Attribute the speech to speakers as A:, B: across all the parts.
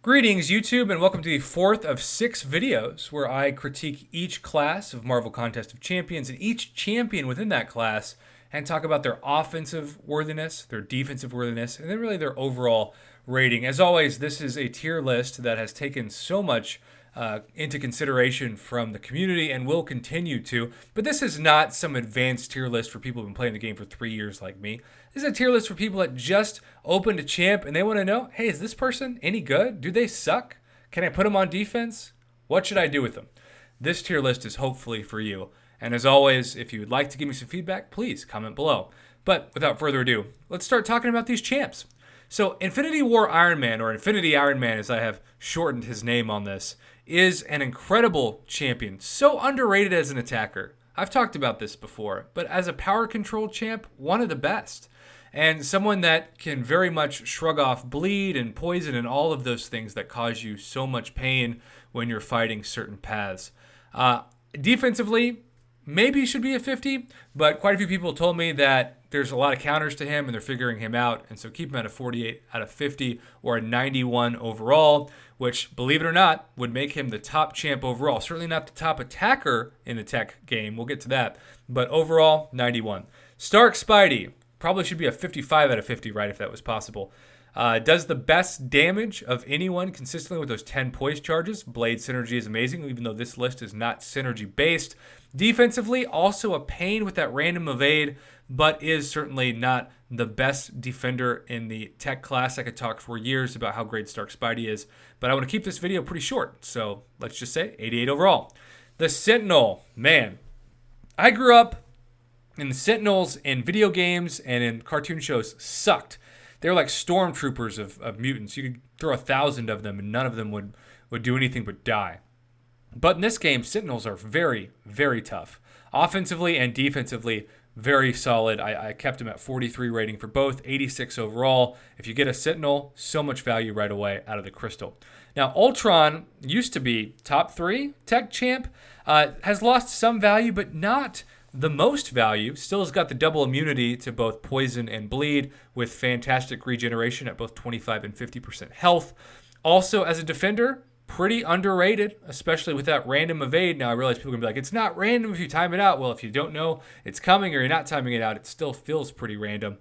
A: Greetings, YouTube, and welcome to the fourth of 6 videos where I critique each class of Marvel Contest of Champions and each champion within that class and talk about their offensive worthiness, their defensive worthiness, and then really their overall rating. As always, this is a tier list that has taken so much into consideration from the community and will continue to. But this is not some advanced tier list for people who've been playing the game for 3 years like me. This is a tier list for people that just opened a champ and they want to know, hey, is this person any good? Do they suck? Can I put them on defense? What should I do with them? This tier list is hopefully for you. And as always, if you would like to give me some feedback, please comment below. But without further ado, let's start talking about these champs. So Infinity War Ironman, or Infinity Iron Man as I have shortened his name on this, is an incredible champion. So underrated as an attacker. I've talked about this before, but as a power control champ, one of the best. And someone that can very much shrug off bleed and poison and all of those things that cause you so much pain when you're fighting certain paths. Defensively, maybe he should be a 50, but quite a few people told me that there's a lot of counters to him and they're figuring him out. And so keep him at a 48 out of 50 or a 91 overall, which, believe it or not, would make him the top champ overall. Certainly not the top attacker in the tech game. We'll get to that. But overall, 91. Stark Spidey probably should be a 55 out of 50, right, if that was possible. Does the best damage of anyone consistently with those 10 poise charges. Blade synergy is amazing, even though this list is not synergy based. Defensively, also a pain with that random evade, but is certainly not the best defender in the tech class. I could talk for years about how great Stark Spidey is, but I want to keep this video pretty short, so let's just say 88 overall. The Sentinel, man, I grew up and the Sentinels in video games and in cartoon shows sucked. They were like stormtroopers of mutants. You could throw 1,000 of them and none of them would do anything but die. But in this game, Sentinels are very, very tough. Offensively and defensively, very solid. I kept him at 43 rating for both, 86 overall. If you get a Sentinel, so much value right away out of the crystal. Now, Ultron used to be top 3 tech champ. Has lost some value, but not the most value. Still has got the double immunity to both poison and bleed with fantastic regeneration at both 25 and 50% health. Also, as a defender, pretty underrated, especially with that random evade. Now, I realize people are going to be like, it's not random if you time it out. Well, if you don't know it's coming or you're not timing it out, it still feels pretty random.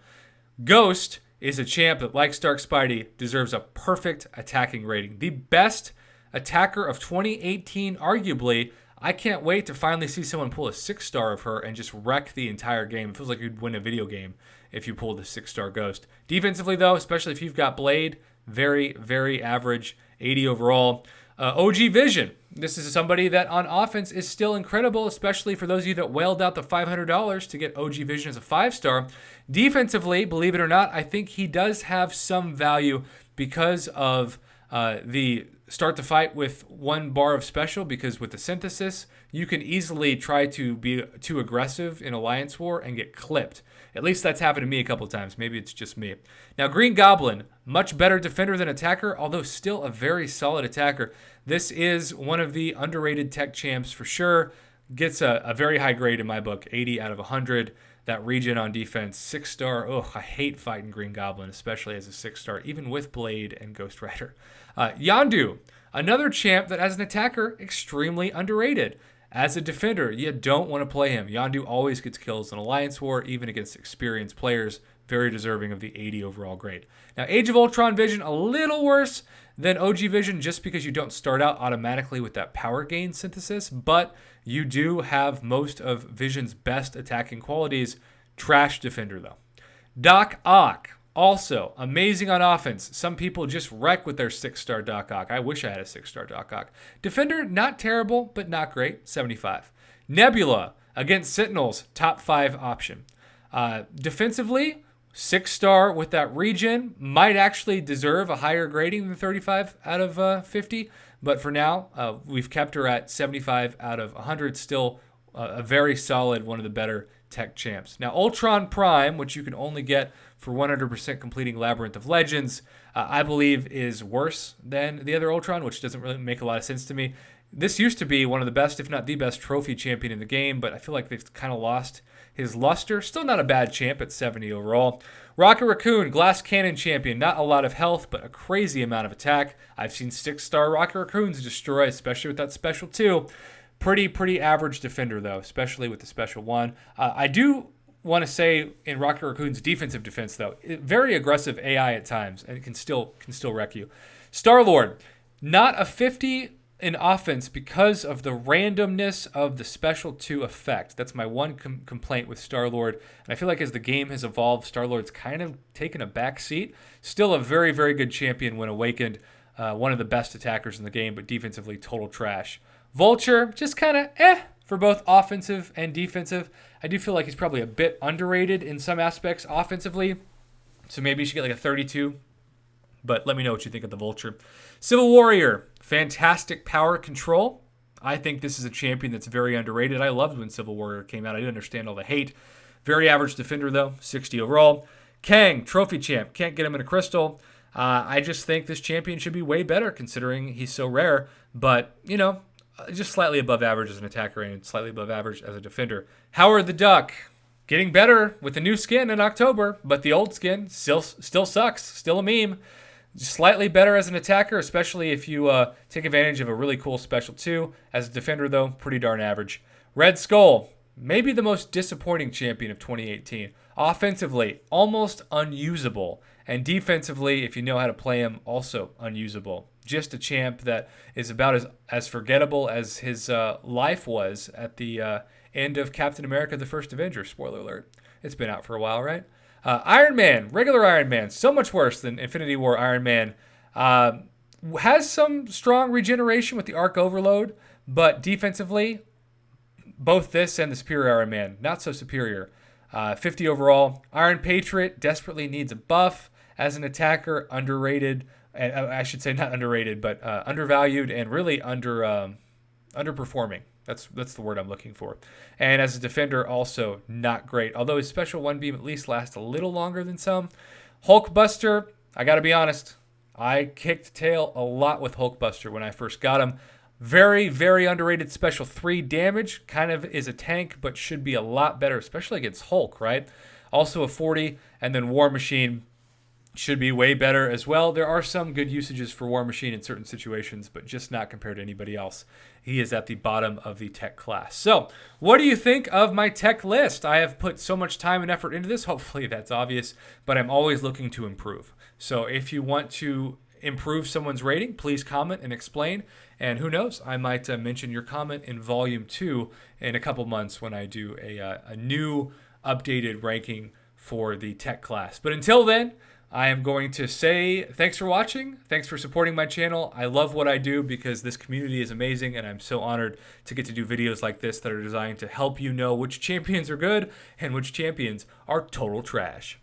A: Ghost is a champ that, like Stark Spidey, deserves a perfect attacking rating. The best attacker of 2018, arguably. I can't wait to finally see someone pull a 6-star of her and just wreck the entire game. It feels like you'd win a video game if you pulled a 6-star Ghost. Defensively, though, especially if you've got Blade, very, very average, 80 overall. OG Vision. This is somebody that on offense is still incredible, especially for those of you that wailed out the $500 to get OG Vision as a 5-star. Defensively, believe it or not, I think he does have some value because of the start the fight with 1 bar of special, because with the synthesis, you can easily try to be too aggressive in Alliance War and get clipped. At least that's happened to me a couple times. Maybe it's just me. Now, Green Goblin, much better defender than attacker, although still a very solid attacker. This is one of the underrated tech champs for sure. Gets a very high grade in my book, 80 out of 100. That regen on defense, 6-star. Oh, I hate fighting Green Goblin, especially as a 6-star, even with Blade and Ghost Rider. Yondu, another champ that as an attacker, extremely underrated. As a defender, you don't want to play him. Yondu always gets kills in Alliance War, even against experienced players. Very deserving of the 80 overall grade. Now, Age of Ultron Vision, a little worse than OG Vision just because you don't start out automatically with that power gain synthesis, but you do have most of Vision's best attacking qualities. Trash defender, though. Doc Ock, also amazing on offense. Some people just wreck with their 6-star Doc Ock. I wish I had a 6-star Doc Ock. Defender, not terrible, but not great, 75. Nebula, against Sentinels, top 5 option. Defensively, 6-star with that regen, might actually deserve a higher grading than 35 out of 50. But for now, we've kept her at 75 out of 100. Still a very solid, one of the better tech champs. Now, Ultron Prime, which you can only get for 100% completing Labyrinth of Legends, I believe is worse than the other Ultron, which doesn't really make a lot of sense to me. This used to be one of the best, if not the best, trophy champion in the game, but I feel like they've kind of lost his luster. Still not a bad champ at 70 overall. Rocket Raccoon, Glass Cannon champion. Not a lot of health, but a crazy amount of attack. I've seen 6-star Rocket Raccoons destroy, especially with that special 2. Pretty average defender, though, especially with the special 1. I do want to say in Rocket Raccoon's defensive defense, though, very aggressive AI at times, and it can still wreck you. Star-Lord, not a 50 in offense because of the randomness of the special 2 effect. That's my one complaint with Star-Lord. And I feel like as the game has evolved, Star-Lord's kind of taken a back seat. Still a very, very good champion when awakened. One of the best attackers in the game, but defensively total trash. Vulture, just kind of for both offensive and defensive. I do feel like he's probably a bit underrated in some aspects offensively. So maybe you should get like a 32. But let me know what you think of the Vulture. Civil Warrior, fantastic power control. I think this is a champion that's very underrated. I loved when Civil Warrior came out. I didn't understand all the hate. Very average defender, though, 60 overall. Kang, trophy champ. Can't get him in a crystal. I just think this champion should be way better considering he's so rare. But, just slightly above average as an attacker and slightly above average as a defender. Howard the Duck, getting better with the new skin in October, but the old skin still sucks. Still a meme. Slightly better as an attacker, especially if you take advantage of a really cool special 2. As a defender, though, pretty darn average. Red Skull, maybe the most disappointing champion of 2018. Offensively, almost unusable. And defensively, if you know how to play him, also unusable. Just a champ that is about as forgettable as his life was at the end of Captain America: The First Avenger. Spoiler alert. It's been out for a while, right? Iron Man, regular Iron Man, so much worse than Infinity War Iron Man. Has some strong regeneration with the Arc Overload, but defensively, both this and the Superior Iron Man, not so superior. 50 overall. Iron Patriot desperately needs a buff as an attacker, underrated. And I should say not underrated, but undervalued and really underperforming. That's the word I'm looking for. And as a defender, also not great. Although his special 1 beam at least lasts a little longer than some. Hulkbuster, I got to be honest. I kicked tail a lot with Hulkbuster when I first got him. Very, very underrated special 3 damage. Kind of is a tank, but should be a lot better, especially against Hulk, right? Also a 40. And then War Machine should be way better as well. There are some good usages for War Machine in certain situations, but just not compared to anybody else. He is at the bottom of the tech class. So, what do you think of my tech list? I have put so much time and effort into this. Hopefully that's obvious, but I'm always looking to improve. So, if you want to improve someone's rating, please comment and explain. And who knows, I might mention your comment in Volume 2 in a couple months when I do a new updated ranking for the tech class. But until then, I am going to say thanks for watching. Thanks for supporting my channel. I love what I do because this community is amazing, and I'm so honored to get to do videos like this that are designed to help you know which champions are good and which champions are total trash.